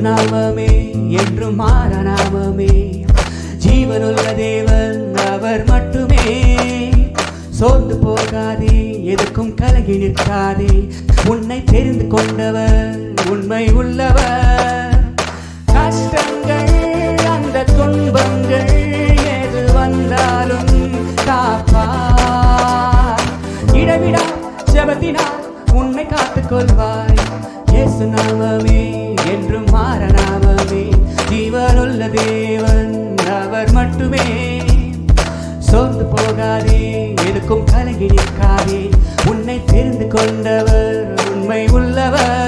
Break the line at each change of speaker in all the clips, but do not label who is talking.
நாமமே என்றும் மாற நாமமே. ஜீவனுள்ள தேவன் அவர் மட்டுமே. சோர்ந்து போகாதே, எதுக்கும் கலங்கி நிற்காதே. உன்னை தெரிந்து கொண்டவர் உண்மை உள்ளவர். கஷ்டங்கள் அந்த துன்பங்கள் எது வந்தாலும் காப்பார். இடவிடா ஜெபத்தினால் உன்னை காத்துக் கொள்வாய். இயேசு நாமமே என்றும் மாற நாமமே. ஜீவனுள்ள தேவன் அவர் மட்டுமே. சோர்ந்து போகாதே, எதுக்கும் கலங்கி நிற்காதே. உன்னை தெரிந்து கொண்டவர் உண்மை உள்ளவர்.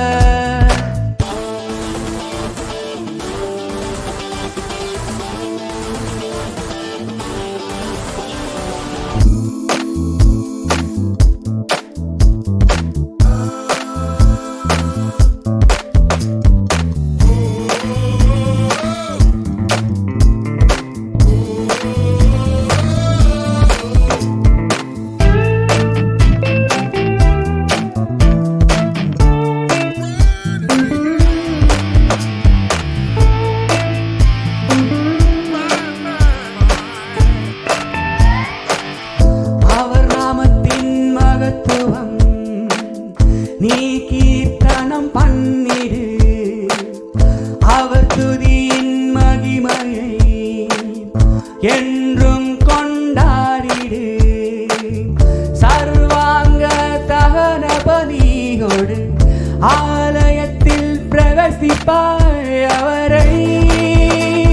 நீ கீர்த்தனம் பண்ணிடு, அவர் துதியின் மகிமையை என்றும் கொண்டாடிடு. சர்வாங்க தகன பலியோடு ஆலயத்தில் பிரவேசிப்பாய். அவரை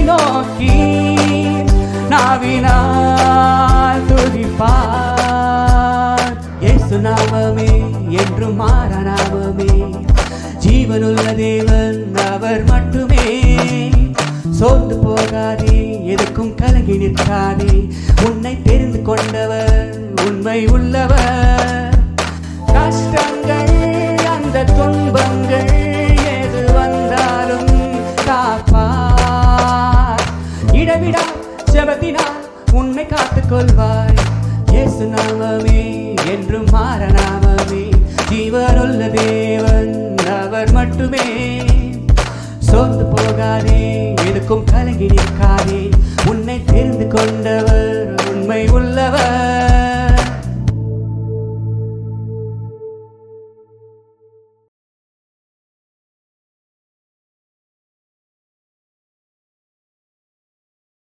நோக்கி நாவினால் துதிப்பார். இயேசு நாமமே என்றும் மாற நாமமே. ஜீவனுள்ள தேவன் அவர் மட்டுமே. சோர்ந்து போகாதே, எதுக்கும் கலங்கி நிற்காதே. உன்னை தெரிந்து கொண்டவர் உண்மை உள்ளவர். கஷ்டங்கள் அந்த துன்பங்கள் எது வந்தாலும் காப்பார். இடவிடா ஜெபத்தினால் உன்னை காத்துக் கொள்வாய். இயேசு நாமமே என்றும் மாற நாமமே. ஜீவனுள்ள தேவன் அவர் மட்டுமே. சோர்ந்து போகாதே, எதுக்கும் கலங்கி நிற்காதே. உன்னை தெரிந்து கொண்டவர்